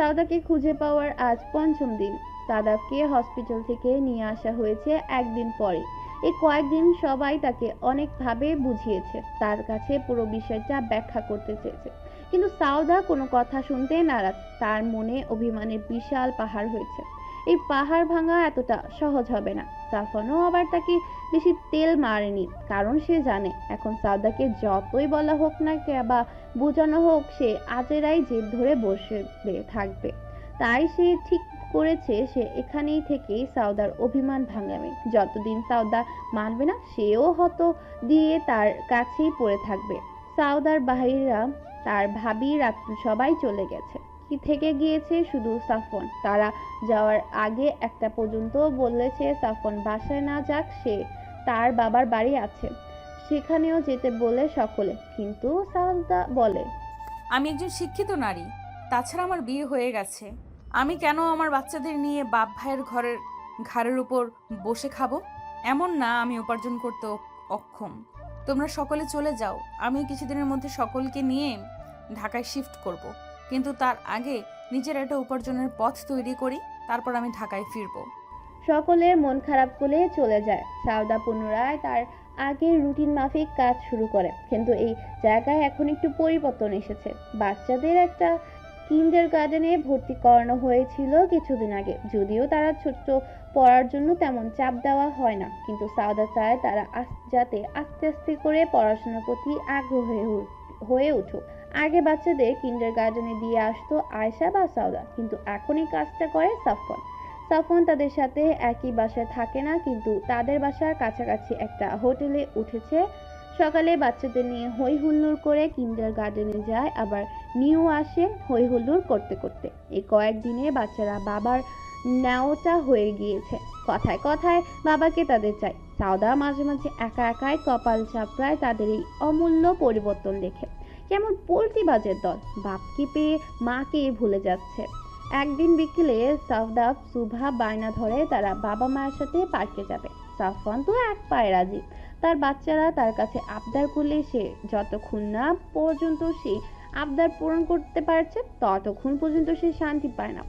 সাউদাকে খুঁজে পাওয়ার আজ পঞ্চম দিন। সাদাফকে হসপিটাল থেকে নিয়ে আসা হয়েছে একদিন পরে। এই কয়েকদিন সবাই তাকে অনেকভাবে বুঝিয়েছে, তার কাছে পুরো বিষয়টা ব্যাখ্যা করতে চেয়েছে, কিন্তু সাউদা কোনো কথা শুনতে নারাজ। তার মনে অভিমানের বিশাল পাহাড় হয়েছে। এই পাহাড় ভাঙা এতটা সহজ হবে না। সাফনও আবার তাকে বেশি তেল মারেনি, কারণ সে জানে এখন সাউদাকে যতই বলা হোক না বা বোঝানো হোক, সে আজেরাই জেদ ধরে বসে থাকবে। তাই সে ঠিক করেছে সে এখানেই থেকেই সাউদার অভিমান ভাঙাবে। যতদিন সাউদা মানবে না, সেও হত দিয়ে তার কাছেই পড়ে থাকবে। সাউদার ভাইরা, তার ভাবি, রাত্রি সবাই চলে গেছে। কি থেকে গিয়েছে শুধু সাফন। তারা যাওয়ার আগে একটা পর্যন্ত বলেছে সাফন বাসায় না যাক, সে তার বাবার বাড়ি আছে, সেখানেও যেতে বলে সকলে। কিন্তু সাউদা বলে, আমি একজন শিক্ষিত নারী, তাছাড়া আমার বিয়ে হয়ে গেছে। আমি কেন আমার বাচ্চাদের নিয়ে বাপ ভাইয়ের ঘাড়ের উপর বসে খাবো? এমন না আমি উপার্জন করতে অক্ষম। তোমরা সকলে চলে যাও, আমি কিছুদিনের মধ্যে সকলকে নিয়ে ঢাকায় শিফট করব। কিন্তু তার আগে নিজের একটা উপার্জনের পথ তৈরি করি, তারপর আমি ঢাকায় ফিরবো। সকলের মন খারাপ করে চলে যায়। সাউদা পুনরায় তার আগের রুটিন মাফিক কাজ শুরু করে, কিন্তু এই জায়গায় এখন একটু পরিবর্তন এসেছে। বাচ্চাদের একটা কিন্ডারগার্টেনে ভর্তি করানো হয়েছিল কিছুদিন আগে, যদিও তারা ছোট পড়ার জন্য তেমন চাপ দেওয়া হয় না, কিন্তু সাউদা চায় তারা যাতে আস্তে আস্তে করে পড়াশোনার প্রতি আগ্রহ হয়ে উঠুক। আগে বাচ্চাদের কিন্ডারগার্টেনে দিয়ে আসতো আয়েশা বা সাউদা, কিন্তু এখন এই কাজটা করে সাফন। সাফন তাদের সাথে একই বাসায় থাকে না, কিন্তু তাদের বাসার কাছাকাছি একটা হোটেলে উঠেছে। সকালে বাচ্চাদের নিয়ে হই হুল্লোড় করে কিন্ডারগার্টেনে যায়, আবার নিউ আসে হই হুল্লোড় করতে করতে। এই কয়েকদিনে বাচ্চারা বাবার নেওয়াটা হয়ে গিয়েছে। কথায় কথায় বাবাকে তাদের চাই। সাউদা মাঝে মাঝে একা একাই কপাল চাপড়ায় তাদের এই অমূল্য পরিবর্তন দেখে। কেমন পল্টিবাজের দল, বাপকে পেয়ে মাকে ভুলে যাচ্ছে। একদিন বিকেলে সাউদা সুভা বায়না ধরে তারা বাবা মায়ের সাথে পার্কে যাবে। সাফওয়ান তো এক পায়ে রাজি। তার বাচ্চারা তার কাছে আবদার করলে সে যতক্ষণ না পর্যন্ত সে আবদার পূরণ করতে পারছে, ততক্ষণ পর্যন্ত সে শান্তি পায় না।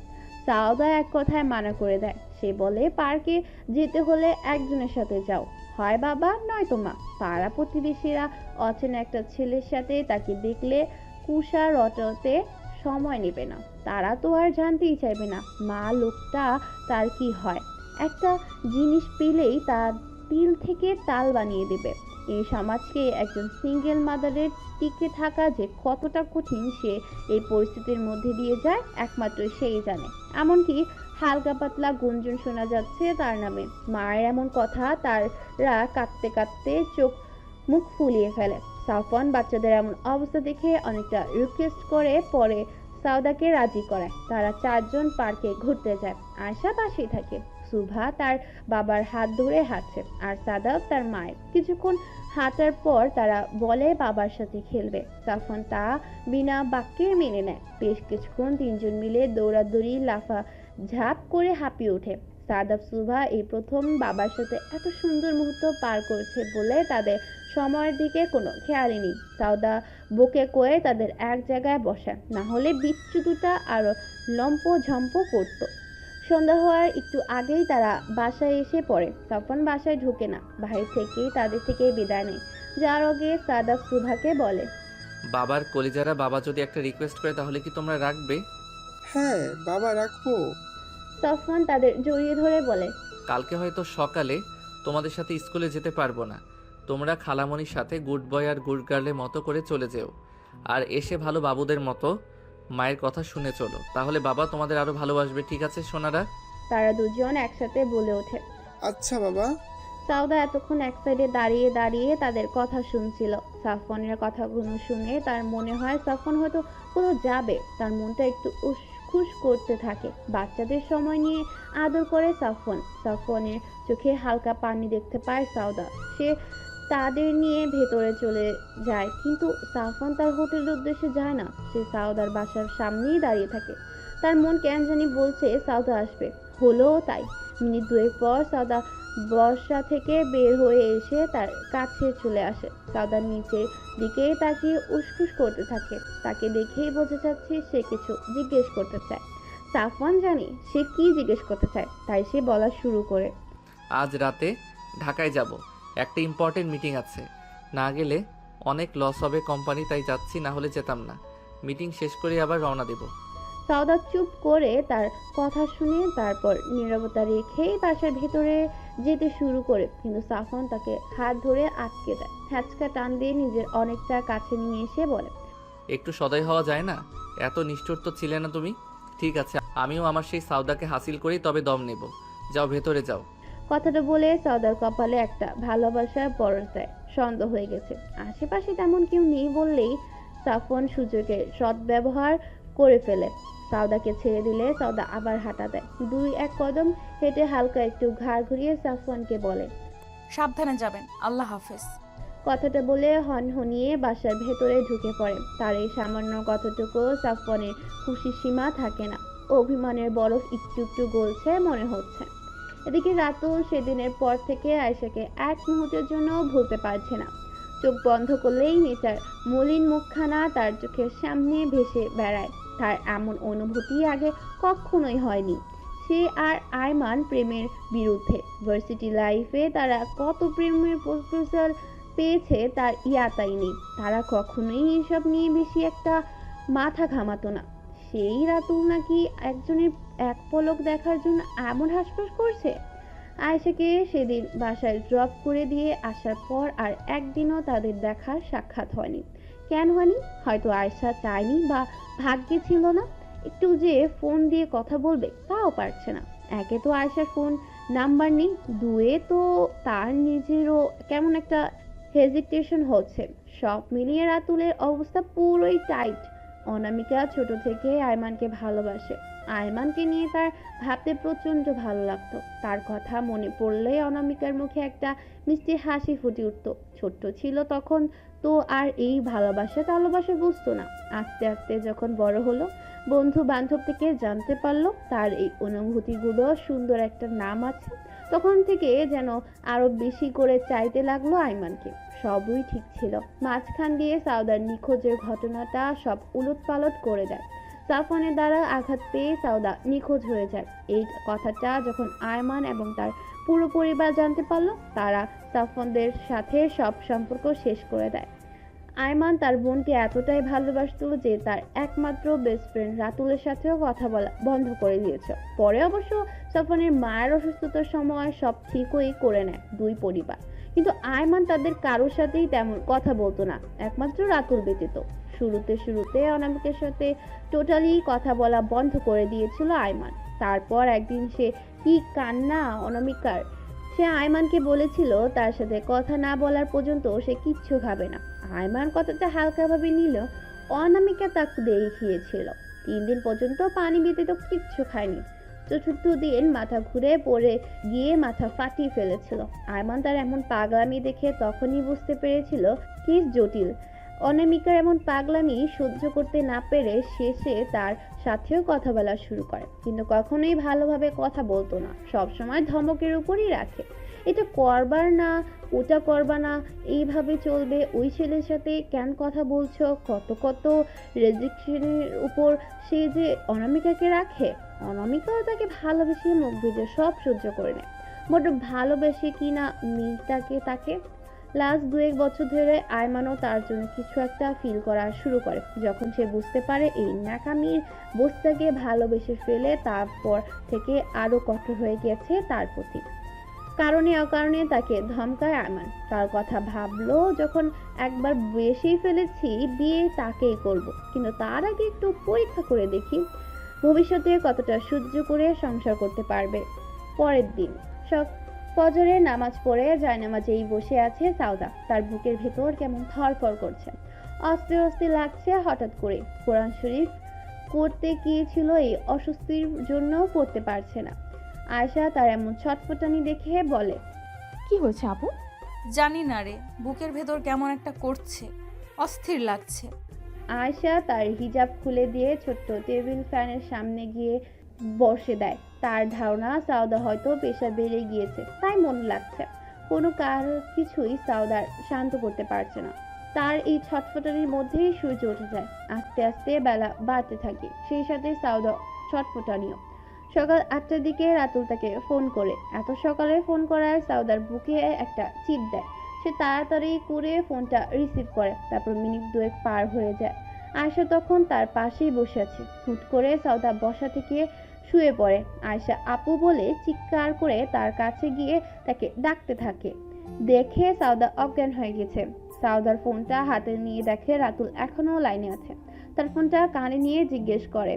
সাউদা এক কথায় মানা করে দেয়। সে বলে পার্কে যেতে হলে একজনের সাথে যাও, হয় বাবা নয়তো মা। পাড়া প্রতিবেশীরা অচেনা একটা ছেলের সাথে তাকে দেখলে কুষা রটাতে সময় নেবে না। তারা তো আর জানতেই চাইবে না মা লোকটা তার কি হয়। একটা জিনিস পেলেই তার তিল থেকে তাল বানিয়ে দেবে। এই সমাজকে একজন সিঙ্গেল মাদারের টিকে থাকা যে কতটা কঠিন, সে এই পরিস্থিতির মধ্যে দিয়ে যায় একমাত্র সেই জানে। এমনকি হালকা পাতলা গুঞ্জন শোনা যাচ্ছে তার নামে। মায়ের এমন কথা তারা কাঁদতে কাঁদতে চোখ মুখ ফুলিয়ে ফেলে। সাফওয়ান বাচ্চাদের এমন অবস্থা দেখে অনেকটা রিকোয়েস্ট করে, পরে সাউদাকে রাজি করায়। তারা চারজন পার্কে ঘুরতে যায়। আয়শা পাশেই থাকে। সুভা তার বাবার হাত ধরে হাঁটছে, আর সাদাব তার মায়ের। কিছুক্ষণ হাঁটার পর তারা বলে বাবার সাথে খেলবে। তখন তা বিনা বাক্যে মেনে নেয়। বেশ কিছুক্ষণ তিনজন মিলে দৌড়াদৌড়ি লাফা ঝাঁপ করে হাঁপিয়ে ওঠে। সাদাব সুভা এই প্রথম বাবার সাথে এত সুন্দর মুহূর্ত পার করেছে বলে তাদের সময়ের দিকে কোনো খেয়ালই নেই। সাউদা বুকে কয়ে তাদের এক জায়গায় বসে, না হলে বিচ্ছু দুটা আরো লম্প ঝম্প করতো। সন্ধ্যা হওয়ার একটু আগেই তারা বাসায় এসে পড়ে। তখন বাসায় ঢুকে না, বাইরে থেকেই তাদের থেকে বিদায় নেয়। যার আগে সাদাব সুভাকে বলে, বাবার কলিজারা, বাবা যদি একটা রিকোয়েস্ট করে তাহলে কি তোমরা রাখবে? হ্যাঁ বাবা, রাখবো। তখন তাদের জড়িয়ে ধরে বলে, কালকে হয়তো সকালে তোমাদের সাথে স্কুলে যেতে পারবো না। তোমরা খালামণির সাথে গুড বয় আর গুড গার্লের মতো করে চলে যেও, আর এসে ভালো বাবুদের মতো মায়ের কথা শুনে চলো, তাহলে বাবা তোমাদের আরো ভালোবাসবে। ঠিক আছে সোনারা? তারা দুজন একসাথে বলে ওঠে। আচ্ছা বাবা। সাউদা এতক্ষণ এক সাইডে দাঁড়িয়ে দাঁড়িয়ে তাদের কথা শুনছিল। সাফওয়ানের কথাগুলো শুনে তার মনে হয় সাফওয়ান হয়তো কোথাও যাবে। তার মনটা একটু উসখুস করতে থাকে। বাচ্চাদের সময় নিয়ে আদর করে সাফওয়ান। সাফওয়ানের চোখে হালকা পানি দেখতে পায় সাউদা। সে তাদের নিয়ে ভেতরে চলে যায়, কিন্তু সাফওয়ান তার হোটেলের উদ্দেশ্যে যায় না। সে সাউদার বাসার সামনেই দাঁড়িয়ে থাকে। তার মন কেন জানি বলছে সাউদা আসবে। হলো তাই। মিনিট দুয়েক পর সাউদা বর্ষা থেকে বের হয়ে এসে তার কাছে চলে আসে। সাউদার নিচের দিকে তাকিয়ে উসখুস করতে থাকে। তাকে দেখেই বোঝা যাচ্ছে সে কিছু জিজ্ঞেস করতে চায়। সাফওয়ান জানে সে কি জিজ্ঞেস করতে চায়, তাই সে বলা শুরু করে। আজ রাতে ঢাকায় যাব, একটা ইম্পর্টেন্ট মিটিং আছে। না গেলে অনেক লস হবে কোম্পানি, তাই যাচ্ছি, না হলে যেতাম না। মিটিং শেষ করে আবার রওনা দেব। সাউদা চুপ করে তার কথা শুনে তারপর নীরবতা রেখেই বাসার ভেতরে যেতে শুরু করে, কিন্তু সাফওয়ান তাকে হাত ধরে আটকে দেয়। হ্যাচকা টান দিয়ে নিজের অনেকটা কাছে নিয়ে এসে বলে, একটু সদয় হওয়া যায় না? এত নিষ্ঠুর তো ছিলে না তুমি। ঠিক আছে, আমিও আমার সেই সাউদাকে হাসিল করি, তবে দম নেব। যাও, ভেতরে যাও। কথাটা বলে সাউদার কপালে একটা ভালোবাসার পরশ দেয়। সন্দেহ হয়ে গেছে, আশেপাশে তেমন কেউ নেই বললেই সাফওয়ান সুযোগের সদ্ব্যবহার করে ফেলে। সাউদাকে ছেড়ে দিলে সাউদা আবার হাঁটা দেয়। 2-1 কদম হেঁটে হালকা একটু ঘাড় ঘুরিয়ে সাফওয়ানকে বলে, সাবধানে যাবেন, আল্লাহ হাফেজ। কথাটা বলে হনহনিয়ে বাসার ভেতরে ঢুকে পড়ে। তার এই সামান্য কথাটুকু সাফওয়ানের খুশির সীমা থাকে না। অভিমানের বরফ একটু একটু গলছে মনে হচ্ছে। এদিকে রাতুল সেদিনের পর থেকে আয়েশাকে এক মুহূর্তের জন্য ভুলতে পারছে না। চোখ বন্ধ করলেই মেয়েটার মলিন মুখখানা তার চোখের সামনে ভেসে বেড়ায়। তার এমন অনুভূতি আগে কখনোই হয়নি। সে আর আয়মান প্রেমের বিরুদ্ধে। ভার্সিটি লাইফে তারা কত প্রেমের প্রপোজাল পেয়েছে তার ইয়াতাই নেই। তারা কখনোই এসব নিয়ে বেশি একটা মাথা ঘামাতো না। সেই রাতুল নাকি একজনের এক পলক দেখার জন্য এমন হাসপাস করছে। আয়েশাকে সেদিন বাসায় ড্রপ করে দিয়ে আসার পর আর একদিনও তাদের দেখার সাক্ষাৎ হয়নি। কেন হয়নি? হয়তো আয়েশা চায়নি বা ভাগ্যে ছিল না। একটু যে ফোন দিয়ে কথা বলবে তাও পারছে না। একে তো আয়েশার ফোন নাম্বার নেই, দুয়ে তো তার নিজেরও কেমন একটা হেজিটেশন হচ্ছে। সব মিলিয়ে রাতুলের অবস্থা পুরোই টাইট। অনামিকা ছোট থেকে আয়মানকে ভালোবাসে। আয়মানকে নিয়ে তার ভাবতে প্রচন্ড ভালো লাগতো। তার কথা মনে পড়লে অনামিকার মুখে একটা মিষ্টি হাসি ফুটে উঠতো। ছোট্ট ছিল তখন তো আর এই ভালোবাসা বুঝতো না। আস্তে আস্তে যখন বড় হলো, বন্ধু বান্ধব থেকে জানতে পারলো তার এই অনুভূতিগুলো সুন্দর একটা নাম আছে, তখন থেকে যেন আরো বেশি করে চাইতে লাগলো আয়মানকে। সবই ঠিক ছিল, মাঝখান দিয়ে সাউদার নিখোঁজের ঘটনাটা সব উলটপালট করে দেয়। সাফওয়ানের দ্বারা আঘাত পেয়ে সাউদা নিখোঁজ হয়ে যায়। এই কথাটা যখন আয়মান এবং তার পুরো পরিবার জানতে পারলো, তারা সাফওয়ানদের সাথে সব সম্পর্ক শেষ করে দেয়। আয়মান তার বোনকে এতটাই ভালোবাসতো যে তার একমাত্র বেস্ট ফ্রেন্ড রাতুলের সাথেও কথা বলা বন্ধ করে দিয়েছে। পরে অবশ্য সাফওয়ানের মায়ের অসুস্থতার সময় সব ঠিকই করে নেয় দুই পরিবার, কিন্তু আয়মান তাদের কারোর সাথেই তেমন কথা বলতো না, একমাত্র রাতুল ব্যতীত। শুরুতে অনামিকার সাথে টোটালি কথা বলা বন্ধ করে দিয়েছিল আয়মান। তারপর একদিন সে কি কান্না অনামিকার! সে আয়মানকে বলেছিল তার সাথে কথা না বলার পর্যন্ত সে কিচ্ছু খাবে না। আয়মান কথাটা হালকাভাবে নিল। অনামিকা তাকে দেখিয়েছিল 3 দিন পর্যন্ত পানি ব্যতীত কিচ্ছু খায়নি। চতুর্থ দিন মাথা ঘুরে পড়ে গিয়ে মাথা ফাটিয়ে ফেলেছিল। আয়মান তার এমন পাগলামি দেখে তখনই বুঝতে পেরেছিল কি জটিল। অনামিকার এমন পাগলামি সহ্য করতে না পেরে শেষে তার সাথেও কথা বলা শুরু করে, কিন্তু কখনোই ভালোভাবে কথা বলতো না, সবসময় ধমকের উপরই রাখে। এটা করবার না, ওটা করবা না, এইভাবে চলবে, ওই ছেলের সাথে কেন কথা বলছো, কত কত রেস্ট্রিকশনের উপর সে যে অনামিকাকে রাখে। অনামিকাও তাকে ভালোবেসে মুখ বুজে সব সহ্য করে নেয়। বড্ড ভালোবেসে কিনা মেয়েটাকে তাকে। লাস্ট 2-1 বছর ধরে আয়মানও তার জন্য কিছু একটা ফিল করা শুরু করে। যখন সে বুঝতে পারে এই ন্যাকামির বস্তাকে ভালোবেসে ফেলে, তারপর থেকে আরো কঠোর হয়ে গেছে তার প্রতি। কারণে অকারণে তাকে ধমকায় আয়মান। তার কথা ভাবলো যখন একবার বেশি ফেলেছি, বিয়ে তাকেই করব, কিন্তু তার আগে একটু পরীক্ষা করে দেখি ভবিষ্যতে কতটা সহ্য করে সংসার করতে পারবে। পরের দিন ফজরের নামাজ পড়ে জায়নামাজেই বসে আছে সাউদা। তার বুকের ভেতর কেমন ধড়ফড় করছে, অস্থির অস্থির লাগছে। হঠাৎ করে কোরআন শরীফ করতে গিয়েছিল, এই অস্বস্তির জন্য পড়তে পারছে না। আয়েশা তার এমন ছটফটানি দেখে বলে, কি হয়েছে আপু? জানি না রে, বুকের ভেতর কেমন একটা করছে, অস্থির লাগছে। আয়েশা তার হিজাব খুলে দিয়ে ছোট্ট টেবিল ফ্যানের সামনে গিয়ে বসে দেয়। তার ধারণা সাউদা হয়তো প্রেশার বেড়ে গিয়েছে, তাই মনে লাগছে। কোনো কিছুই সাউদার শান্ত করতে পারছে না। তার এই ছটফটানির মধ্যেই সূর্য উঠে যায়। আস্তে আস্তে বেলা বাড়তে থাকে, সেই সাথে সাউদা ছটফটানিও। সকাল 8টার দিকে রাতুল তাকে ফোন করে। এত সকালে ফোন করায় সাউদার বুকে একটা চিট দেয়। সে তাড়াতাড়ি করে ফোনটা রিসিভ করে। তারপর মিনিট দুয়েক পার হয়ে যায়। আয়শা তখন তার পাশেই বসে আছে। হুট করে সাউদা বসা থেকে শুয়ে পড়ে। আয়শা আপু বলে চিৎকার করে তার কাছে গিয়ে তাকে ডাকতে থাকে। দেখে সাউদা অজ্ঞান হয়ে গেছে। সাউদার ফোনটা হাতে নিয়ে দেখে রাতুল এখনো লাইনে আছে। তার ফোনটা কানে নিয়ে জিজ্ঞেস করে,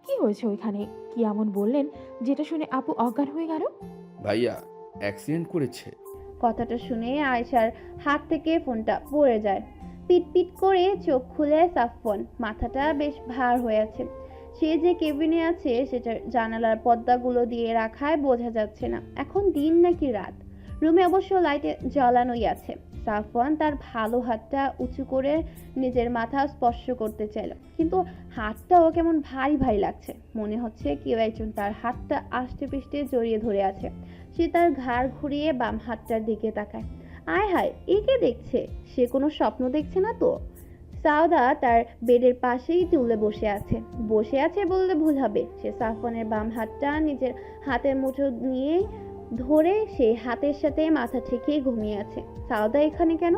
কি হয়েছে ওইখানে? কি এমন বললেন যেটা শুনে আপু অজ্ঞান হয়ে গেল? ভাইয়া অ্যাক্সিডেন্ট করেছে। কথাটা শুনে আয়েশার হাত থেকে ফোনটা পড়ে যায়। পিট পিট করে চোখ খুলে সাফওয়ান। মাথাটা বেশ ভার হয়ে আছে। সে যে কেবিনে আছে সেটার জানালার পর্দাগুলো দিয়ে রাখায় বোঝা যাচ্ছে না এখন দিন নাকি রাত। রুমে অবশ্য লাইটে জ্বালানোই আছে। সাফওয়ান তার ভালো হাতটা উঁচু করে নিজের মাথা স্পর্শ করতে চাইল, কিন্তু হাতটাও কেমন ভারী ভারী লাগছে। মনে হচ্ছে কেউ একজন তার হাতটা আষ্টে পৃষ্ঠে জড়িয়ে ধরে আছে। সে তার ঘাড় ঘুরিয়ে বাম হাতটার দিকে তাকায়। আয় হায়, একে দেখছে। সে কোনো স্বপ্ন দেখছে না তো? সাউদা তার বেডের পাশেই টুলে বসে আছে বললে ভুল হবে। সে সাফওয়ানের বাম হাতটা নিজের হাতের মুঠো নিয়ে ধরে সেই হাতের সাথে মাথা ঠেকিয়ে ঘুমিয়ে আছে। সাউদা এখানে কেন?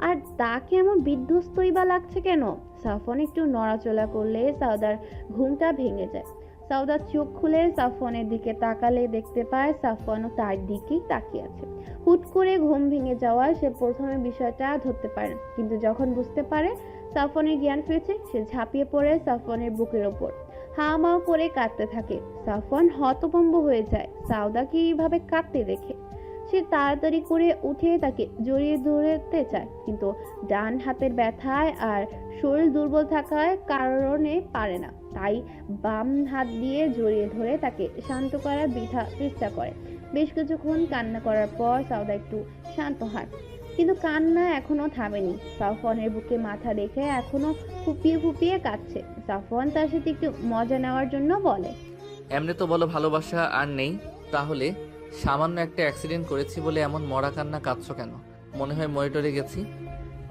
আর তাকে এমন বিধ্বস্তই বা লাগছে কেন? সাফওয়ান একটু নড়াচড়া করলে সাউদার ঘুমটা ভেঙে যায়। সাউদা চোখ খুলে সাফওয়ানের দিকে তাকালে দেখতে পায় সাফওয়ানও তার দিকেই তাকিয়ে আছে। হুট করে ঘুম ভেঙে যাওয়ায় সে প্রথমে বিষয়টা ধরতে পারে না, কিন্তু যখন বুঝতে পারে সাফওয়ানের জ্ঞান ফিরেছে, সে ঝাঁপিয়ে পড়ে সাফওয়ানের বুকের ওপর হামাও করে কাঁদতে থাকে। সাফওয়ান হতভম্ব হয়ে যায় সাউদাকে এইভাবে কাঁদতে দেখে। সে তাড়াতাড়ি করে উঠে তাকে জড়িয়ে ধরতে চায়, কিন্তু ডান হাতের ব্যথায় আর শরীর দুর্বল থাকার কারণে পারে না। তাই বাম হাত দিয়ে জড়িয়ে ধরে তাকে শান্ত করার বৃথা চেষ্টা করে। বেশ কিছুক্ষণ কান্না করার পর সাউদা একটু শান্ত হয়, কিন্তু কান্না এখনো থামেনি। সাফওয়ানের বুকে মাথা রেখে এখনো ফুপিয়ে ফুপিয়ে কাঁদছে। সাফওয়ান তার সাথে একটু মজা নেওয়ার জন্য বলে, এমনি তো বলো ভালোবাসা আর নেই, তাহলে সামান্য একটা অ্যাক্সিডেন্ট করেছি বলে এমন মরা কান্না কাঁদছো কেন? মনে হয় মরে টরে গেছি।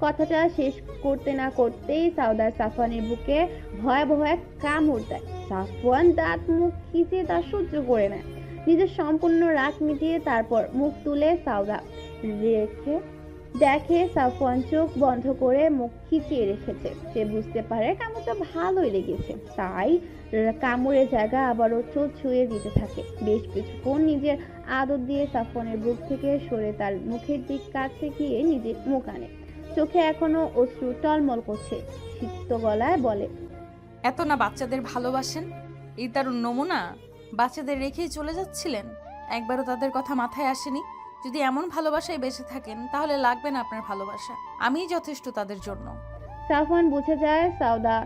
কথাটা শেষ করতে না করতেই সাউদা সাফওয়ানের বুকে ভয়াবহ এক কামড় দেয়। সাফওয়ান দাঁত মুখ খিঁচে তা সহ্য করে নেয়। নিজের সম্পূর্ণ রাগ মিটিয়ে তারপর মুখ তুলে সাউদা দেখে সাফওয়ান চোখ বন্ধ করে মুখ খিচিয়ে রেখেছে। সে বুঝতে পারে কামড়টা ভালোই লেগেছে, তাই কামড়ের জায়গা আবারও চোখ ছুঁয়ে দিতে থাকে। বেশ কিছুক্ষণ নিজের আদর দিয়ে সাফওয়ানের বুক থেকে সরে তার মুখের দিক কাছে গিয়ে নিজের মুখ আনে। চোখে এখনো অশ্রু টলমল করছে। সিক্ত গলায় বলে, এত না বাচ্চাদের ভালোবাসেন? এই তার নমুনা। বাচ্চাদের রেখেই চলে যাচ্ছিলেন, একবারও তাদের কথা মাথায় আসেনি। যদি এমন ভালোবাসায় বেঁচে থাকেন তাহলে লাগবে না আপনার ভালোবাসা, আমিই যথেষ্ট তাদের জন্য। সাফওয়ান বুঝে যায় সাউদা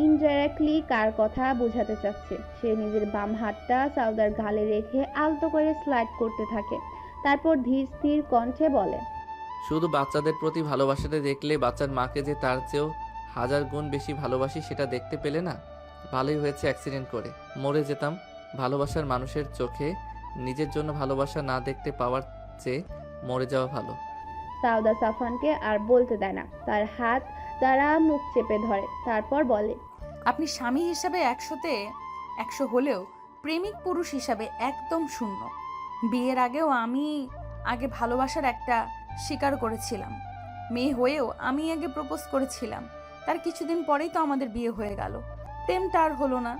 ইনডাইরেক্টলি কার কথা বোঝাতে চাচ্ছে। সে নিজের বাম হাতটা সাউদার গালে রেখে আলতো করে স্লাইড করতে থাকে। তারপর ধীর স্থির কণ্ঠে বলে, শুধু বাচ্চাদের প্রতি ভালোবাসাটা দেখলে বাচ্চার মাকে যে তার চেয়েও হাজার গুণ বেশি ভালোবাসি সেটা দেখতে পেলে না। ভালোই হয়েছে অ্যাক্সিডেন্ট করে, মরে যেতাম। ভালোবাসার মানুষের চোখে নিজের জন্য ভালোবাসা না দেখতে পাওয়ার চেয়ে মরে যাওয়া ভালো। সাউদা সাফওয়ানকে আর বলতে দেয় না, তার হাত দ্বারা মুখ চেপে ধরে। তারপর বলে, আপনি স্বামী হিসাবে 100-তে 100 হলেও প্রেমিক পুরুষ হিসাবে একদম শূন্য। বিয়ের আগেও আমি ভালোবাসার একটা স্বীকার করেছিলাম। মেয়ে হয়েও আমি আগে প্রপোজ করেছিলাম। তার কিছুদিন পরেই তো আমাদের বিয়ে হয়ে গেল। প্রেমটা আর হলো না।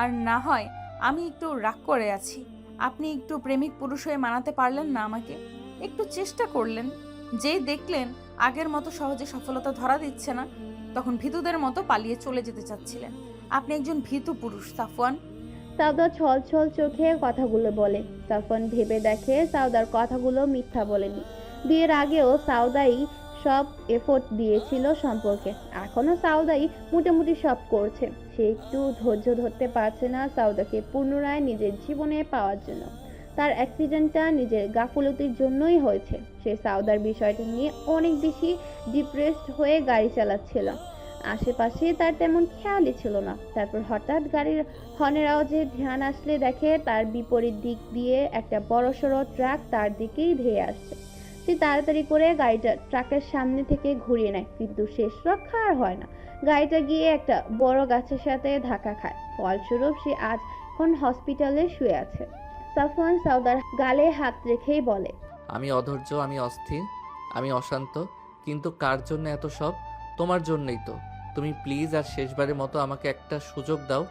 আর না হয় আমি একটু রাগ করে আছি। আপনি একটু প্রেমিক পুরুষ হয়ে মানাতে পারলেন না আমাকে? একটু চেষ্টা করলেন। যেই দেখলেন আগের মতো সহজে সফলতা ধরা দিচ্ছে না, তখন ভীতুদের মতো পালিয়ে চলে যেতে চাচ্ছিলেন। আপনি একজন ভীতু পুরুষ সাফওয়ান। সাউদা ছল ছল চোখে কথাগুলো বলে। সাফওয়ান ভেবে দেখে সাউদার কথাগুলো মিথ্যা বলেনি। বিয়ের আগেও সাউদাই সব এফোর্ট দিয়েছিল সম্পর্কে। এখনো সাউদাই মোটামুটি সব করছে। সে একটু ধৈর্য ধরতে পারছে না সাউদাকে পুনরায় নিজের জীবনে পাওয়ার জন্য। তার অ্যাক্সিডেন্টটা নিজের গাফলতির জন্যই হয়েছে। সে সাউদার বিষয়টা নিয়ে অনেক বেশি ডিপ্রেসড হয়ে গাড়ি চালাচ্ছিল। আশেপাশে তার তেমন খেয়ালই ছিল না। তারপর হঠাৎ গাড়ির হর্নের আওয়াজে ধ্যান আসলে দেখে তার বিপরীত দিক দিয়ে একটা বড়সড় ট্রাক তার দিকেই ধেয়ে আসছে। সে তাড়াতাড়ি করে গাড়িটা ট্রাকের সামনে থেকে ঘুরিয়ে নেয়, কিন্তু শেষ রক্ষা আর হয় না। গাড়িটা গিয়ে একটা বড় গাছের সাথে ধাক্কা খায়। ফলস্বরূপ সে আজ এখন হসপিটালে শুয়ে আছে। সাফওয়ান সাউদার গালে হাত রেখেই বলে, আমি অধৈর্য, আমি অস্থির, আমি অশান্ত, কিন্তু কার জন্য এত সব? তোমার জন্যই তো। তুমি প্লিজ আর শেষবারের মতো আমাকে একটা সুযোগ দাও,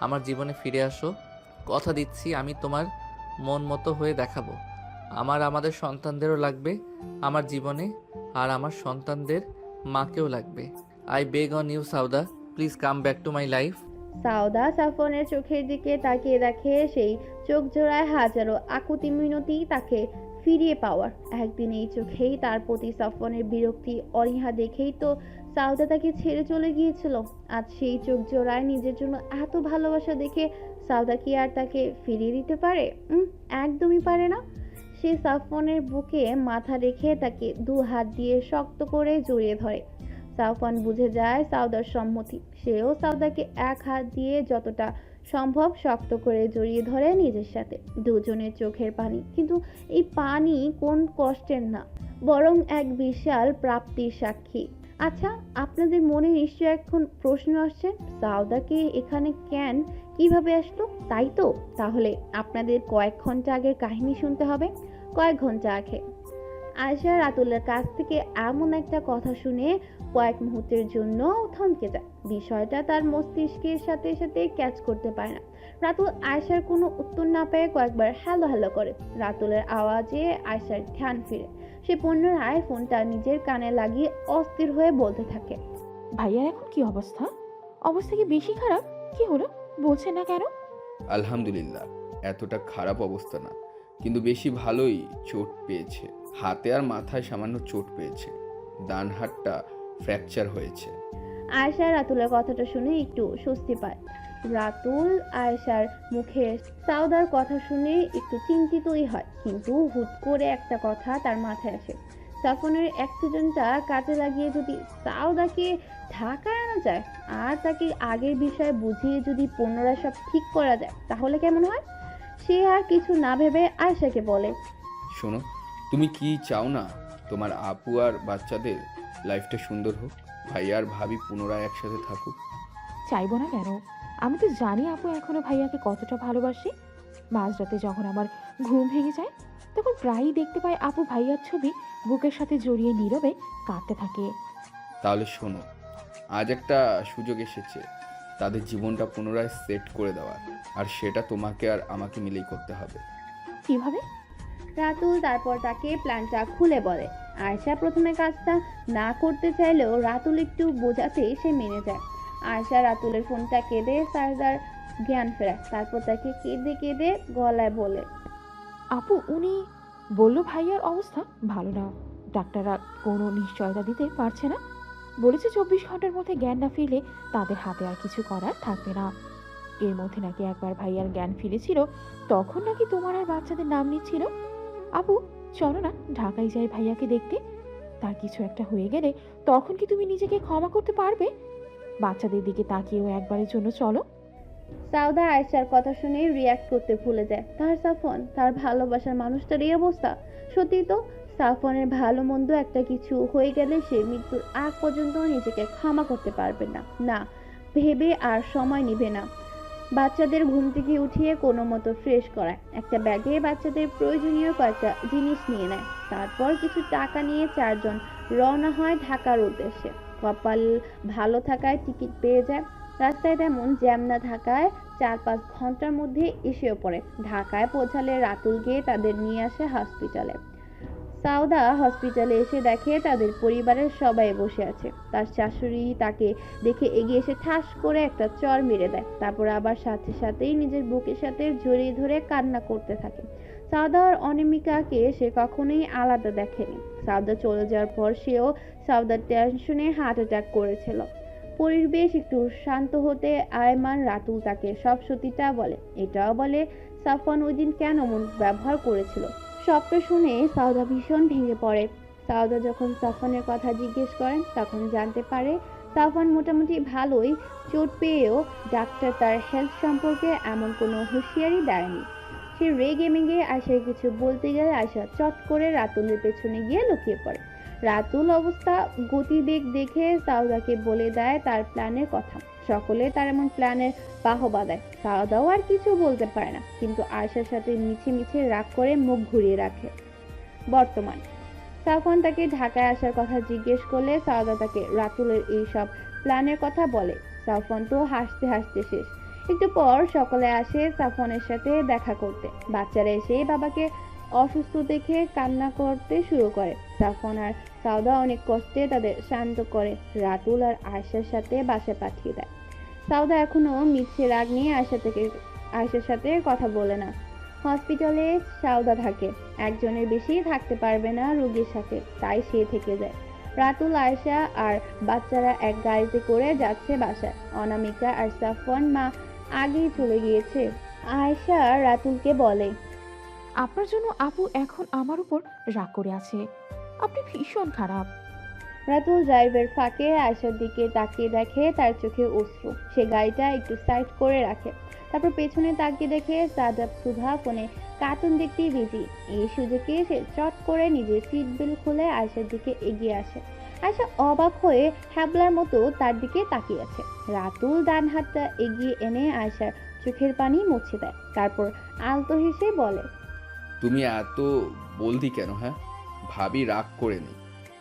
আমার জীবনে ফিরে আসো। কথা দিচ্ছি আমি তোমার মন মতো হয়ে দেখাবো। আমাদের সন্তানদেরও লাগবে আমার জীবনে, আর আমার সন্তানদের মাকেও লাগবে। I beg on you Sauda, please come back to my life. Sauda সাফওয়ানের চোখের দিকে তাকিয়ে দেখে সেই চোখ জোড়ায় হাজারো আকুতি মিনতি তাকে ফিরিয়ে পাওয়ার। একদিন এই চোখেই তার প্রতি সাফওয়ানের বিরক্তি অনীহা দেখেই তো সাউদা তাকে ছেড়ে চলে গিয়েছিল। আজ সেই চোখ জোড়ায় নিজের জন্য এত ভালোবাসা দেখে সাউদা কি আর তাকে ফিরিয়ে দিতে পারে? একদমই পারে না। সে সাফওয়ানের বুকে মাথা রেখে তাকে দু হাত দিয়ে শক্ত করে জড়িয়ে ধরে। সাফওয়ান বুঝে যায় সাউদার সম্মতি। সেও সাউদাকে এক হাত দিয়ে যতটা সম্ভব শক্ত করে জড়িয়ে ধরে নিজের সাথে। দুজনের চোখের পানি, কিন্তু এই পানি কোন কষ্টের না, বরং এক বিশাল প্রাপ্তির সাক্ষী। আচ্ছা, আপনাদের মনে নিশ্চয় এখন প্রশ্ন আসছে, সাউদাকে এখানে কেন, কিভাবে আসলো, তাই তো? তাহলে আপনাদের কয়েক ঘন্টা আগের কাহিনী শুনতে হবে। কয়েক ঘন্টা আগে আয়শা রাতুলের কাছ থেকে এমন একটা কথা শুনে কয়েক মুহূর্তের জন্য থমকে যায়। বিষয়টা তার মস্তিষ্কের সাথে সাথে ক্যাচ করতে পারে না। রাতুল আয়শার কোনো উত্তর না পেয়ে কয়েকবার হ্যালো হ্যালো করে। রাতুলের আওয়াজে আয়শার ধ্যান ফিরে। সে পুনরায় ফোনটা নিজের কানে লাগিয়ে অস্থির হয়ে বলতে থাকে, ভাইয়ার এখন কি অবস্থা? অবস্থা কি বেশি খারাপ? কি হলো, বলছেন না কেন? আলহামদুলিল্লাহ, এতটা খারাপ অবস্থা না, কিন্তু বেশি ভালোই। চোট পেয়েছে, হাতে আর মাথায় সামান্য চোট পেয়েছে, ডান হাতটা ফ্র্যাকচার হয়েছে। আয়শা রাতুলের কথাটা শুনে একটু স্বস্তি পায়। রাতুল আয়শার মুখে সাউদার কথা শুনে একটু চিন্তিতই হয়, কিন্তু হুট করে একটা কথা তার মাথায় আসে। সাফনের অ্যাক্সিডেন্টটা কাজে লাগিয়ে যদি সাউদাকে ঢাকায় আনা যায় আর তাকে আগের বিষয়ে বুঝিয়ে যদি পুনরায় সব ঠিক করা যায়, তাহলে কেমন হয়? সে আর কিছু না ভেবে আয়শাকে বলে, শোনো, তুমি কি চাও না তোমার আপু আর বাচ্চাদের লাইফটা সুন্দর হোক, ভাইয়া আর ভাবি পুনরায় একসাথে থাকুক? চাইবো না কেন? আমি তো জানি আপু এখনো ভাইয়াকে কতটা ভালোবাসে। মাঝরাতে যখন আমার ঘুম ভেঙে যায়, তখন প্রায়ই দেখতে পাই আপু ভাইয়ার ছবি বুকের সাথে জড়িয়ে নীরবে কাঁদতে থাকে। তাহলে শোনো, আজ একটা সুযোগ এসেছে তাদের জীবনটা পুনরায় সেট করে দেওয়ার, আর সেটা তোমাকে আর আমাকে মিলেই করতে হবে। কিভাবে? রাতুল তারপর তাকে প্ল্যানটা খুলে বলে। আয়শা প্রথমে কাজটা না করতে চাইলেও রাতুল একটু বোঝাতে সে মেনে যায়। আয়শা রাতুলের ফোনটা কেঁদে সারদার জ্ঞান ফেরায়। তারপর তাকে কেঁদে কেঁদে গলায় বলে, আপু উনি বলল ভাইয়ার অবস্থা ভালো না, ডাক্তাররা কোনো নিশ্চয়তা দিতে পারছে না। বলেছে 24 ঘন্টার মধ্যে জ্ঞান না ফিরলে তাদের হাতে আর কিছু করার থাকবে না। এর মধ্যে নাকি একবার ভাইয়ার জ্ঞান ফিরেছিল, তখন নাকি তোমার আর বাচ্চাদের নাম নিচ্ছিল। আপু চলো না ঢাকায় যাই ভাইয়াকে দেখতে। তার কিছু একটা হয়ে গেলে তখন কি তুমি নিজেকে ক্ষমা করতে পারবে? বাচ্চাদের দিকে তাকিয়েও একবারের জন্য চলো। সাউদা আয়শার কথা শুনে রিয়াক্ট করতে ভুলে যায়। তার সাফন, তার ভালোবাসার মানুষটার এই অবস্থা। সত্যি তো, সাফনের ভালো মন্দ একটা কিছু হয়ে গেলে সে মৃত্যুর আগ পর্যন্ত নিজেকে ক্ষমা করতে পারবে না। না ভেবে আর সময় নিবে না। বাচ্চাদের ঘুম থেকে উঠিয়ে কোনো মতো ফ্রেশ করায়, একটা ব্যাগে বাচ্চাদের প্রয়োজনীয় কয়েকটা জিনিস নিয়ে নেয়। তারপর কিছু টাকা নিয়ে চারজন রওনা হয় ঢাকার উদ্দেশ্যে। কপাল ভালো থাকায় টিকিট পেয়ে যায়। রাস্তায় তেমন জ্যাম না থাকায় 4-5 ঘন্টার মধ্যে এসেও পড়ে। ঢাকায় পৌঁছালে রাতুল গিয়ে তাদের নিয়ে আসে হসপিটালে। সাউদা হসপিটালে এসে দেখে তাদের পরিবারের সবাই বসে আছে। তার শাশুড়ি তাকে দেখে এগিয়ে এসে ঠাস করে একটা চর মেরে দেয়। তারপর আবার সাথে সাথেই নিজের বুকের সাথে জড়িয়ে ধরে কান্না করতে থাকে। সাউদা আর অনিমিকাকে সে কখনোই আলাদা দেখেনি। সাউদা চলে যাওয়ার পর সেও সাউদার টেনশনে হার্ট অ্যাটাক করেছিল। পরিবেশ একটু শান্ত হতে আয়মান রাতুল তাকে সব সত্যিটা বলে। এটাও বলে সাফওয়ান ওই দিন কেন মন ব্যবহার করেছিল। সবটা শুনে সাউদা ভীষণ ভেঙে পড়ে। সাউদা যখন সাফওয়ানের কথা জিজ্ঞেস করেন তখন জানতে পারে সাফওয়ান মোটামুটি ভালোই, চোট পেয়েও ডাক্তার তার হেলথ সম্পর্কে এমন কোনো হুঁশিয়ারি দেয়নি। সে রেগে মেগে আয়শাকে কিছু বলতে গেলে আয়শা চট করে রাতুলের পেছনে গিয়ে লুকিয়ে পড়ে। রাতুল অবস্থা গতিবেগ দেখে সাউদাকে বলে দেয় তার প্ল্যানের কথা। সকলে তার এমন প্ল্যানের বাহবা দেয়। সাউদাও আর কিছু বলতে পারে না, কিন্তু আয়েশার সাথে মিছে মিছে রাগ করে মুখ ঘুরিয়ে রাখে। বর্তমান সাফওয়ান তাকে ঢাকায় আসার কথা জিজ্ঞেস করলে সাউদা তাকে রাতুলের এই সব প্ল্যানের কথা বলে। সাফওয়ান তো হাসতে হাসতে শেষ। একটু পর সকলে আসে সাফওয়ানের সাথে দেখা করতে। বাচ্চারা এসে বাবাকে অসুস্থ দেখে কান্না করতে শুরু করে। সাফওয়ান আর সাউদা অনেক কষ্টে তাদের শান্ত করে রাতুল আর আয়েশার সাথে বাসায় পাঠিয়ে দেয়। সাউদা এখনো মিছে রাগ নিয়ে আয়েশার সাথে কথা বলে না। হসপিটালে সাউদা থাকে, একজনের বেশি থাকতে পারবে না রোগীর সাথে, তাই সে থেকে যায়। রাতুল, আয়েশা আর বাচ্চারা এক গাড়িতে করে যাচ্ছে বাসায়। অনামিকা আর সাফওয়ান মা আগেই চলে গিয়েছে। আয়েশা রাতুলকে বলে, আপনার জন্য আপু এখন আমার উপর রাগ করে আছে। আপনি ভীষণ খারাপ। রাতুল ড্রাইভের ফাঁকে আয়েশার দিকে তাকিয়ে দেখে তার চোখে অশ্রু। সে গাড়িটা একটু সাইড করে রাখে, তারপর পেছনে তাকিয়ে দেখে সাদাব সুধা ফোনে কার্টুন দেখতেই বিজি। এই সুযোগে সে চট করে নিজের সিট বেল্ট খুলে আয়েশার দিকে এগিয়ে আসে। আয়েশা অবাক হয়ে হ্যাবলার মতো তার দিকে তাকিয়ে আছে। রাতুল ডান হাতটা এগিয়ে এনে আয়েশার চোখের পানি মুছে দেয়, তারপর আলতো হেসে বলে, তুমি এত বলদি কেন? হ্যাঁ, ভাবি রাগ করে নি,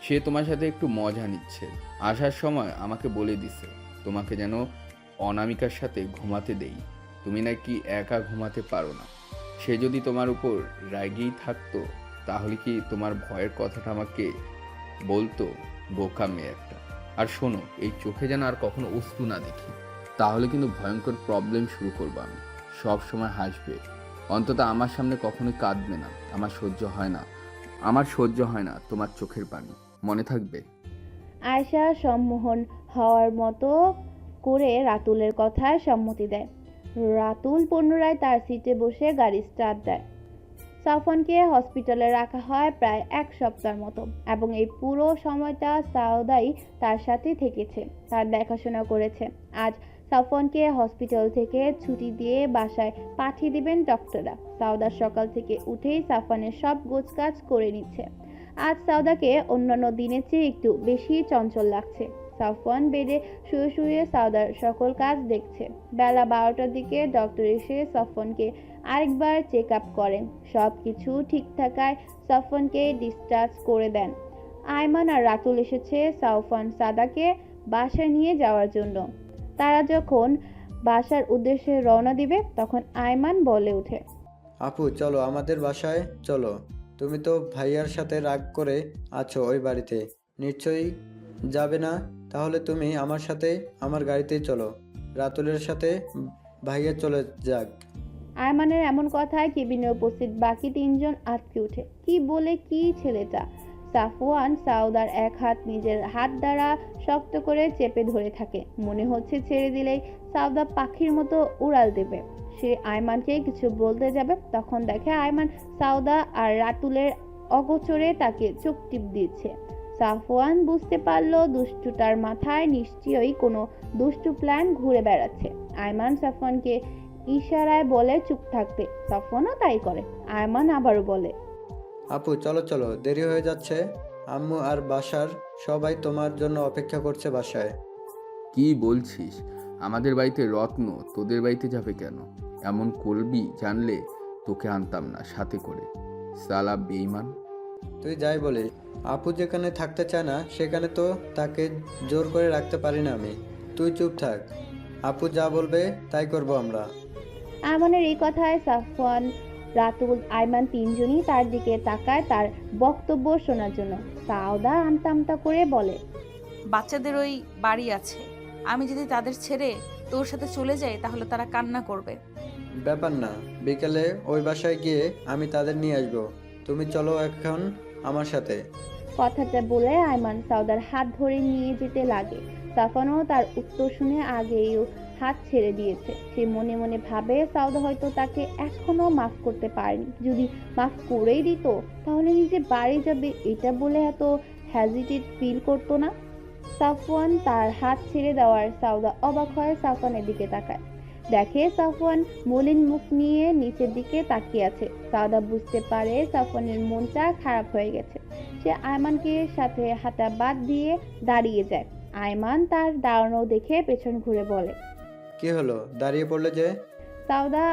সে তোমার সাথে একটু মজা নিচ্ছে। আসার সময় আমাকে বলে দিছে তোমাকে যেন অনামিকার সাথে ঘুমাতে দেই। তুমি নাকি একা ঘুমাতে পারো না। সে যদি তোমার উপর রাগেই থাকতো তাহলে কি তোমার ভয়ের কথাটা আমাকে বলতো? বোকা মেয়ে একটা। আর শোনো, এই চোখে যেন আর কখনো অশ্রু না দেখি, তাহলে কিন্তু ভয়ঙ্কর প্রবলেম শুরু করবো আমি। সব সময় হাসবে, অন্তত আমার সামনে কখনোই কাঁদবে না। আমার সহ্য হয় না তোমার চোখের পানি, মনে থাকবে? আয়েশা সম্মোহন হওয়ার মতো করে রাতুলের কথায় সম্মতি দেয়। রাতুল পুনরায় তার সিটে বসে গাড়ি স্টার্ট দেয়। সাফওয়ানকে হসপিটালে রাখা হয় প্রায় 1 সপ্তাহের মতো, এবং এই পুরো সময়টা সাউদাই তার সাথে থেকেছে, তার দেখাশোনা করেছে। আজ সাফওয়ানকে হসপিটাল থেকে ছুটি দিয়ে বাসায় পাঠিয়ে দিবেন ডক্টররা। সাউদা সকাল থেকে উঠেই সাফওয়ানের সব গোছকাজ করে নিচ্ছে। আজ সাউদাকে অন্যান্য দিনের চেয়ে একটু বেশি চঞ্চল লাগছে। সাফওয়ান বেডে শুয়ে শুয়ে সাউদার সকল কাজ দেখছে। বেলা 12টার দিকে ডক্টর এসে সাফওয়ানকে আরেকবার চেক আপ করেন। সব কিছু ঠিক থাকায় সাফওয়ানকে ডিসচার্জ করে দেন। আয়মান আর রাতুল এসেছে সাদাকে বাসায় নিয়ে যাওয়ার জন্য। তারা যখন বাসার উদ্দেশ্যে রওনা দিবে তখন আয়মান বলে ওঠে, আপু চলো আমাদের বাসায় চলো। তুমি তো ভাইয়ার সাথে রাগ করে আছো ওই বাড়িতে, নিশ্চয়ই যাবে না। তাহলে তুমি আমার সাথে আমার গাড়িতেই চলো, রাতুলের সাথে ভাইয়া চলে যাক। আয়মানের এমন কথায় কেবিনে উপস্থিত বাকি 3 জন আটকে ওঠে। কি বলে কি ছেলেটা? সাফওয়ান সাউদার এক হাত নিজের হাত দ্বারা শক্ত করে চেপে ধরে থাকে। মনে হচ্ছে ছেড়ে দিলেই সাউদা পাখির মতো উড়াল দেবে। সে আয়মানকে কিছু বলতে যাবে, তখন দেখে আয়মান সাউদা আর রাতুলের অগোচরে তাকে চোখ টিপ দিচ্ছে। সাফওয়ান বুঝতে পারল দুষ্টুটার মাথায় নিশ্চয়ই কোনো দুষ্টু প্ল্যান ঘুরে বেড়াচ্ছে। আয়মান সাফওয়ানকে ইশারায় বলে চুপ থাকতে। সাফওয়ানও তাই করে। আয়মান আবারও বলে, আপু চলো চলো, দেরি হয়ে যাচ্ছে। আম্মু আর বাসার সবাই তোমার জন্য অপেক্ষা করছে বাসায়। কি বলছিস? আমাদের বাড়িতে রত্ন তোদের বাড়িতে যাবে কেন? এমন করবি জানলে তোকে আনতাম না সাথে করে, সালা বেঈমান। তুই যাই বলিস, আপু যেখানে থাকতে চায় না সেখানে তো তাকে জোর করে রাখতে পারি না আমি। তুই চুপ থাক, আপু যা বলবে তাই করব আমরা। আয়মানের এই কথায় সাফওয়ান, রাতুল, আয়মান 3 জনই তার দিকে তাকায় তার বক্তব্য শোনার জন্য। সাউদা আমতা আমতা করে বলে, বাচ্চাদের ওই বাড়ি আছে, আমি যদি তাদের ছেড়ে তোর সাথে চলে যাই তাহলে তারা কান্না করবে। ব্যাপার না, বিকেলে ওই বাসায় গিয়ে আমি তাদের নিয়ে আসবো। তুমি চলো এখন আমার সাথে। কথাটা বলে আয়মান সাউদার হাত ধরে নিয়ে যেতে লাগে। সাফওয়ানও তার উত্তর শুনে আগেই হাত ছেড়ে দিয়েছে। সে মনে মনে ভাবে সাউদা হয়তো তাকে এখনো মাফ করতে পারেনি। যদি মাফ করেই দিত তাহলে নিজে বাড়ি যাবে এটা বলে এত হ্যাজিটেট ফিল করতো না। সাফওয়ান তার হাত ছেড়ে দেওয়ার সাউদা অবাক হয়ে সাফওয়ানের দিকে তাকায়। দেখে সাফওয়ান মলিন মুখ নিয়ে নিচের দিকে তাকিয়ে আছে। সাউদা বুঝতে পারে সাফওয়ানের মনটা খারাপ হয়ে গেছে। সে আয়মানকে সাথে হাঁটা বাদ দিয়ে দাঁড়িয়ে যায়। আয়মান তার দাঁড়ানো দেখে পেছন ঘুরে বলে, কি হলো, দাঁড়িয়ে পড়লে যে? সাউদা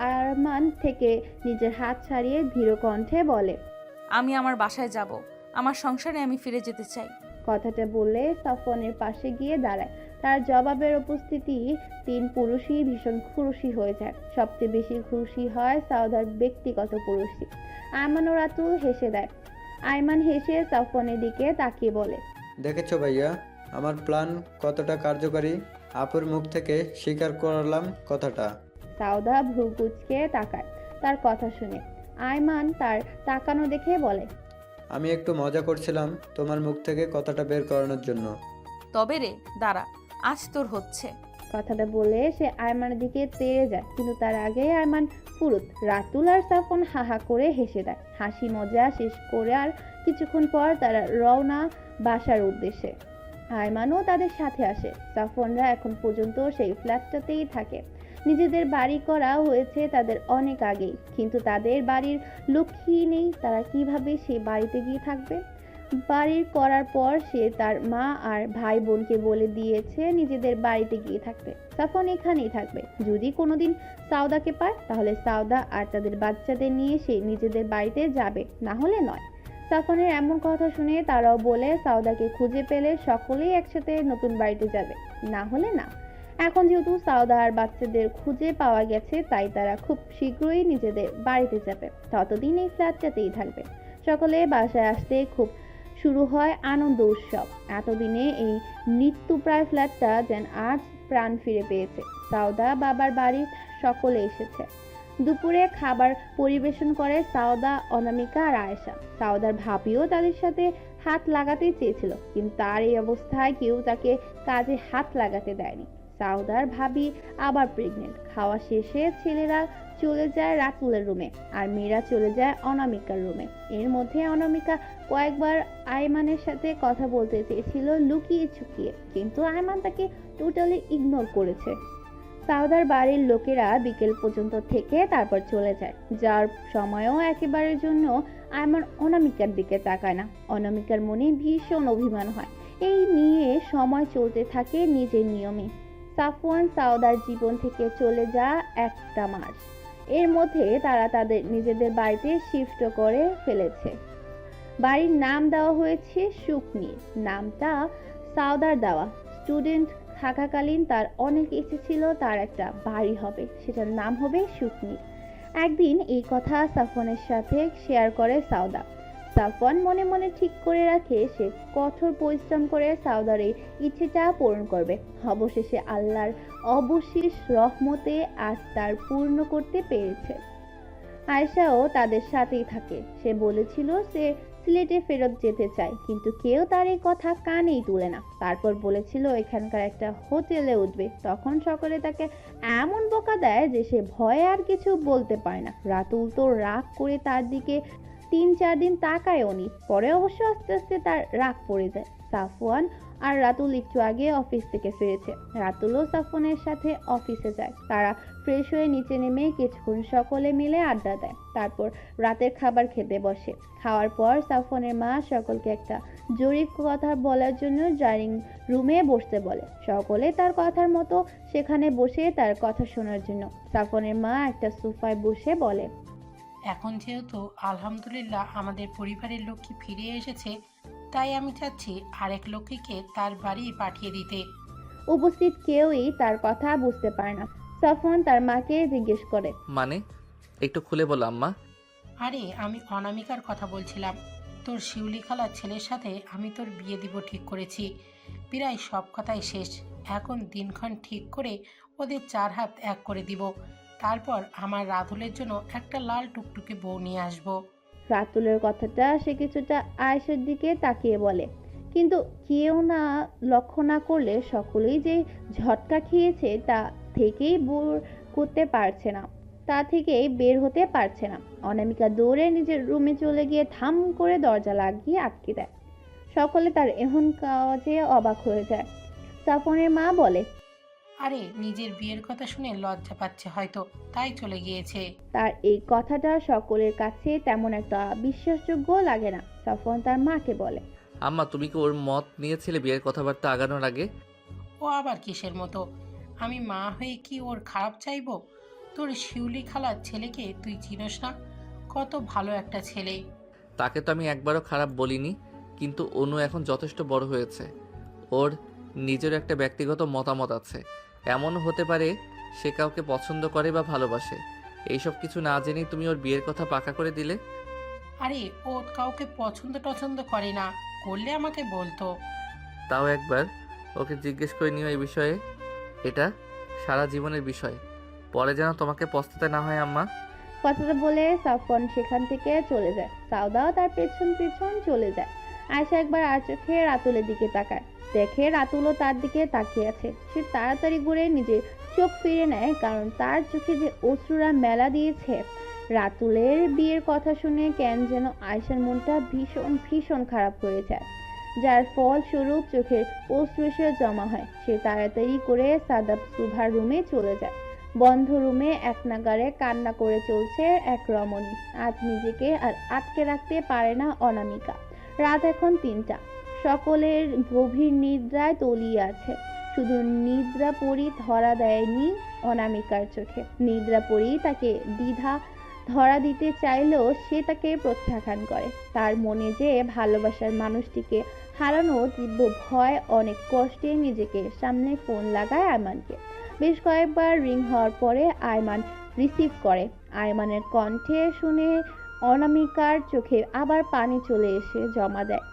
আরমান থেকে নিজের হাত ছাড়িয়ে ধীর কণ্ঠে বলে, আমি আমার বাসায় যাব। আমার সংসারে আমি ফিরে যেতে চাই। কথাটা বলে সাফওয়ানের পাশে গিয়ে দাঁড়ায়। তার জবাবের উপস্থিতি তিন পুরুষই ভীষণ খুশি হয়ে যায়। সবচেয়ে বেশি খুশি হয় সাউদার ব্যক্তিগত পুরুষই। আয়মান ও রাতুল হেসে দেয়। আয়মান হেসে সাফওয়ানের দিকে তাকিয়ে বলে, দেখেছো ভাইয়া, আমার প্ল্যান কতটা কার্যকারী? আপুর মুখ থেকে স্বীকার করলাম কথাটা। সাউদা ভ্রু কুঁচকে তাকায় তার কথা শুনে। আয়মান তার তাকানো দেখে বলে, আমি একটু মজা করছিলাম তোমার মুখ থেকে কথাটা বের করানোর জন্য। তবে রে দাঁড়া, আজ তোর হচ্ছে। কথাটা বলে সে আয়মানের দিকে তেড়ে যায়, কিন্তু তার আগে আয়মান ফুরুত। রাতুল আর সাফন হাহা করে হেসে দেয়। হাসি মজা শেষ করে আর কিছুক্ষণ পর তারা রওনা বাসার উদ্দেশ্যে। আয়মানও তাদের সাথে আসে। সাফনরা এখন পর্যন্ত সেই ফ্ল্যাটটাতেই থাকে। নিজেদের বাড়ি করা হয়েছে তাদের অনেক আগেই, কিন্তু তাদের বাড়ির লক্ষ্মী নেই। তারা কিভাবে সেই বাড়িতে গিয়ে থাকবে? বাড়ির করার পর সে তার মা আর ভাই বোনকে বলে দিয়েছে নিজেদের বাড়িতে গিয়ে থাকতে। সাফন এখানেই থাকবে। যদি কোনোদিন সাউদাকে পায় তাহলে সাউদা আর তাদের বাচ্চাদের নিয়ে সে নিজেদের বাড়িতে যাবে, না হলে নয়। সাফনের এমন কথা শুনে তারাও বলে সাউদাকে খুঁজে পেলে সকলেই একসাথে নতুন বাড়িতে যাবে, না হলে না। এখন যেহেতু সাউদা আর বাচ্চাদের খুঁজে পাওয়া গেছে, তাই তারা খুব শীঘ্রই নিজেদের বাড়িতে যাবে। ততদিন এই ফ্ল্যাটটাতেই থাকবে। সকলে বাসায় আসতে খুব শুরু হয় আনন্দ উৎসব। এতদিনে এই মৃত্যুপ্রায় ফ্ল্যাটটা যেন আজ প্রাণ ফিরে পেয়েছে। সাউদা বাবার বাড়ি সকলে এসেছে। দুপুরে খাবার পরিবেশন করে সাউদা, অনামিকা আর আয়েশা। সাউদার ভাবিও তাদের সাথে হাত লাগাতে চেয়েছিল, কিন্তু তার এই অবস্থায় কেউ তাকে কাজে হাত লাগাতে দেয়নি। সাউদার ভাবি আবার প্রেগনেন্ট। খাওয়া শেষে ছেলেরা চলে যায় রাতুলের রুমে আর মেয়েরা চলে যায় অনামিকার রুমে। এর মধ্যে অনামিকা কয়েকবার আয়মানের সাথে কথা বলতে চেয়েছিল লুকিয়ে ছুকিয়ে, কিন্তু আয়মান তাকে টোটালি ইগনোর করেছে। সাউদার বাড়ির লোকেরা বিকেল পর্যন্ত থেকে তারপর চলে যায়। যার সময়ও একেবারের জন্য আয়মান অনামিকার দিকে তাকায় না। অনামিকার মনে ভীষণ অভিমান হয়। এই নিয়ে সময় চলতে থাকে নিজের নিয়মে। সাফওয়ান সাউদার জীবন থেকে চলে যা একটা মাস। এর মধ্যে তারা তাদের নিজেদের বাড়িতে শিফট করে ফেলেছে। বাড়ির নাম দেওয়া হয়েছে সুকনি। নামটা সাউদার দেওয়া। স্টুডেন্ট থাকাকালীন তার অনেক ইচ্ছে ছিল তার একটা বাড়ি হবে, সেটার নাম হবে সুকনি। একদিন এই কথা সাফওয়ানের সাথে শেয়ার করে সাউদা। সাফওয়ান মনে মনে ঠিক করে রাখে সে কঠোর পরিশ্রম করে সাউদার এই ইচ্ছেটা পূরণ করবে। অবশেষে আল্লাহর অবশেষ রহমতে আজ তার পূর্ণ করতে পেরেছে। আয়েশাও তাদের সাথেই থাকে। সে বলেছিল সে সিলেটে ফেরত যেতে চায়, কিন্তু কেউ তার এই কথা কানেই তুলে না। তারপর বলেছিল এখানকার একটা হোটেলে উঠবে। তখন সকলে তাকে এমন বকা দেয় যে সে ভয়ে আর কিছু বলতে পারে না। রাতুল তো রাগ করে তার দিকে 3-4 দিন তাকায়ও নি। পরে অবশ্য আস্তে আস্তে তার রাগ পড়ে যায়। সাফওয়ান আর রাতুল একটু আগে অফিস থেকে ফিরেছে। রাতুলও সাফওয়ানের সাথে অফিসে যায়। তারা ফ্রেশ হয়ে নিচে নেমে কিছুক্ষণ সকলে মিলে আড্ডা দেয়। তারপর রাতের খাবার খেতে বসে। খাওয়ার পর সাফওয়ানের মা সকলকে একটা জরুরি কথা বলার জন্য ডাইনিং রুমে বসতে বলে। সকলে তার কথার মতো সেখানে বসে তার কথা শোনার জন্য। সাফওয়ানের মা একটা সোফায় বসে বলে, এখন যেহেতু আলহামদুলিল্লাহ আমাদের পরিবারের লক্ষ্মী ফিরে এসেছে, তাই আমি চাচ্ছি আরেক লক্ষ্মীকে তার বাড়ি পাঠিয়ে দিতে। উপস্থিত কেউই তার কথা বুঝতে পারে না। সাফওয়ান তার মাকে জিজ্ঞেস করে, মানে একটু খুলে বলো আম্মা। আরে আমি অনামিকার কথা বলছিলাম। তোর শিউলি খালার ছেলের সাথে আমি তোর বিয়ে দিব ঠিক করেছি। প্রায় সব কথাই শেষ। এখন দিনক্ষণ ঠিক করে ওদের 4 হাত এক করে দিব। তারপর আমার রাধুলের জন্য একটা লাল টুকটুকে বউ নিয়ে আসবো। রাতুলের কথাটা সে কিছুটা আয়েশার দিকে তাকিয়ে বলে, কিন্তু কেউ না লক্ষ্য না করলে সকলেই যে ঝটকা খেয়েছে তা থেকেই বের হতে পারছে না। অনামিকা দৌড়ে নিজের রুমে চলে গিয়ে থাম করে দরজা লাগিয়ে আটকে দেয়। সকলে তার এমন কাজে অবাক হয়ে যায়। সাফনের মা বলে, আরে নিজের বিয়ের কথা শুনে লজ্জা পাচ্ছে হয়তো, তাই চলে গিয়েছে। তার এই কথাটা সকলের কাছে তেমন একটা বিশ্বাসযোগ্য লাগে না। সাফওয়ান তার মাকে বলে, আম্মা, তুমি কি ওর মত নিয়েছিলে বিয়ের কথাবার্তা আগানোর আগে? ও আবার কিসের মতো? আমি মা হয়ে কি ওর খারাপ চাইবো? তোর শিউলি খালার ছেলেকে তুই চিনস না? কত ভালো একটা ছেলে। তাকে তো আমি একবারও খারাপ বলিনি, কিন্তু অনু এখন যথেষ্ট বড় হয়েছে। ওর নিজের একটা ব্যক্তিগত মতামত আছে। এমনও হতে পারে সে কাউকে পছন্দ করে বা ভালোবাসে। এইসব কিছু না জেনেই তুমি ওর বিয়ের কথা পাকা করে দিলে। আরে ও কাউকে পছন্দ টছন্দ করে না, করলে আমাকে বলতো। তাও একবার ওকে জিজ্ঞেস করে নিও এই বিষয়ে। এটা সারা জীবনের বিষয়, পরে যেন তোমাকে পস্তাতে না হয় আম্মা। কথাটা বলে সাফওয়ান সেখান থেকে চলে যায়। সাউদাও তার পেছন পেছন চলে যায়। আয়শা একবার আর চোখে রাতুলের দিকে তাকায়, দেখে রাতুলও তার দিকে তাকিয়ে আছে। সে তাড়াতাড়ি ঘুরে নিজের চোখ ফিরে নেয়, কারণ তার চোখে যে অশ্রুরা মেলা দিয়েছে। রাতুলের বিয়ের কথা শুনে কেন যেন আয়শার মনটা ভীষণ ভীষণ খারাপ হয়ে যায়, যার ফলস্বরূপ চোখের অশ্রু এসে জমা হয়। সে তাড়াতাড়ি করে সাদাব সুভার রুমে চলে যায়। বন্ধ রুমে এক নাগাড়ে কান্না করে চলছে এক রমণী। আজ নিজেকে আর আটকে রাখতে পারে না অনামিকা। রাত এখন 3টা। সকলের গভীর নিদ্রায় তলিয়ে আছে। শুধু নিদ্রাপরি ধরা দেয়নি অনামিকার চোখে। নিদ্রাপরি তাকে দ্বিধা ধরা দিতে চাইলেও সে তাকে প্রত্যাখ্যান করে। তার মনে যে ভালোবাসার মানুষটিকে হারানো তীব্র ভয় অনেক কষ্টে নিজেকে সামনে ফোন লাগায় আয়মানকে। বেশ কয়েকবার রিং হওয়ার পরে আয়মান রিসিভ করে। আয়মানের কণ্ঠে শুনে অনামিকার চোখে আবার পানি চলে এসে জমা দেয়।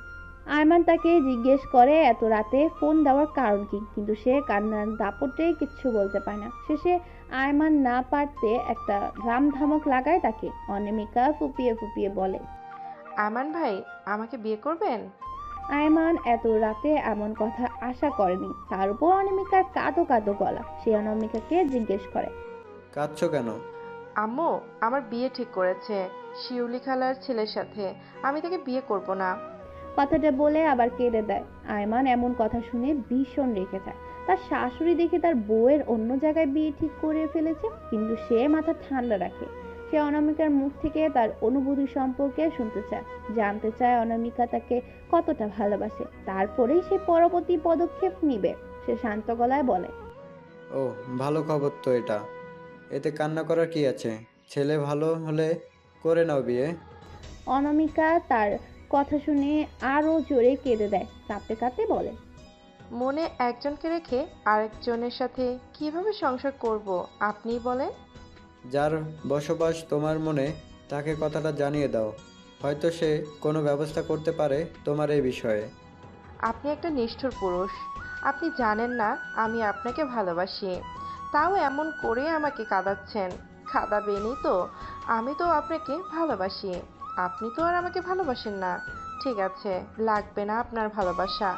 আয়মান তাকে জিজ্ঞেস করে এত রাতে ফোন দেওয়ার কারণ কি, কিন্তু সে কান্নার দাপটে কিচ্ছু বলতে পারে না। শেষে আয়মান না পারতে একটা রামধামক লাগায় তাকে। অনামিকা ফুপিয়ে ফুপিয়ে বলে, আমান ভাই, আমাকে বিয়ে করবেন? আয়মান এত রাতে এমন কথা আশা করেনি। তার উপর অনামিকার কাঁদো কাঁদো গলা। সে অনামিকাকে জিজ্ঞেস করে, কাঁদছো কেন? আম্মু আমার বিয়ে ঠিক করেছে শিউলি খালার ছেলের সাথে। আমি তাকে বিয়ে করব না। কথাটা বলে আবার কেঁদে দেয়। আয়মান এমন কথা শুনে ভীষণ রেখে যায়। তার শাশুড়ি দেখে তার বউয়ের অন্য জায়গায় বিয়ে ঠিক করে ফেলেছে, কিন্তু সে মাথা ঠান্ডা রাখে। সে অনামিকার মুখ থেকে তার অনুভূতি সম্পর্কে শুনতে চায়, জানতে চায় অনামিকা তাকে কতটা ভালোবাসে। তারপরেই সে পরবর্তী পদক্ষেপ নিবে। সে শান্ত গলায় বলে, ও, ভালো খবর তো এটা। এতে কান্না করার কি আছে? ছেলে ভালো হলে করে নাও বিয়ে। অনামিকা তার কথা শুনে আরো জোরে কেঁদে দেয়। কাঁদতে কাঁদতে বলে, মনে একজনকে রেখে আরেকজনের সাথে কিভাবে সংসার করব আপনিই বলেন। যার বসবাস তোমার মনে তাকে কথাটা জানিয়ে দাও, হয়তো সে কোনো ব্যবস্থা করতে পারে তোমার এই বিষয়ে। আপনি একটা নিষ্ঠুর পুরুষ। আপনি জানেন না আমি আপনাকে ভালোবাসি, তাও এমন করে আমাকে কাঁদাচ্ছেন। কাঁদাবেনই তো, আমি তো আপনাকে ভালোবাসি। আপনি তো আর আমাকে ভালোবাসেন না। ঠিক আছে, লাগবে না আপনার ভালোবাসা।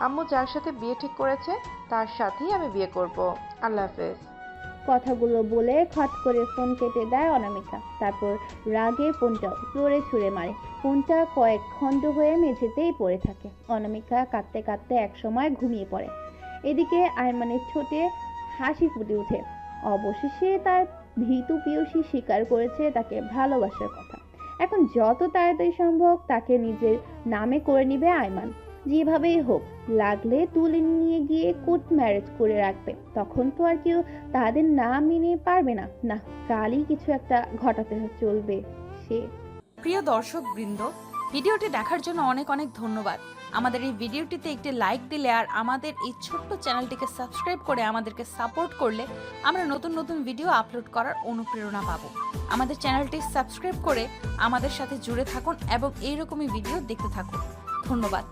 আম্মু যার সাথে বিয়ে ঠিক করেছে তার সাথেই আমি বিয়ে করব। আল্লাহ হাফেজ। কথাগুলো বলে খট করে ফোন কেটে দেয় অনামিকা। তারপর রাগে ফোনটা ফ্লোরে ছুঁড়ে মারে। ফোনটা কয়েক খণ্ড হয়ে মেঝেতেই পড়ে থাকে। অনামিকা কাঁদতে কাঁদতে একসময় ঘুমিয়ে পড়ে। এদিকে আয়মানের ঠোঁটে হাসি ফুটে ওঠে। অবশেষে তার ভীতু পিয়সী স্বীকার করেছে তাকে ভালোবাসার কথা। এখন যত তাড়াতাড়ি সম্ভব তাকে নিজের নামে করে নিবে আয়মান। যেভাবেই হোক, লাগলে তুলে নিয়ে গিয়ে কোর্ট ম্যারেজ করে রাখবে। তখন তো আর কেউ তাদের না মেনে পারবে না। না, কালই কিছু একটা ঘটাতে চলবে সে। প্রিয় দর্শক বৃন্দ, ভিডিওটি দেখার জন্য অনেক অনেক ধন্যবাদ। আমাদের এই ভিডিওটিতে একটি লাইক দিলে আর আমাদের এই ছোট্ট চ্যানেলটিকে সাবস্ক্রাইব করে আমাদেরকে সাপোর্ট করলে আমরা নতুন নতুন ভিডিও আপলোড করার অনুপ্রেরণা পাবো। আমাদের চ্যানেলটি সাবস্ক্রাইব করে আমাদের সাথে জুড়ে থাকুন এবং এইরকমই ভিডিও দেখতে থাকুন। ধন্যবাদ।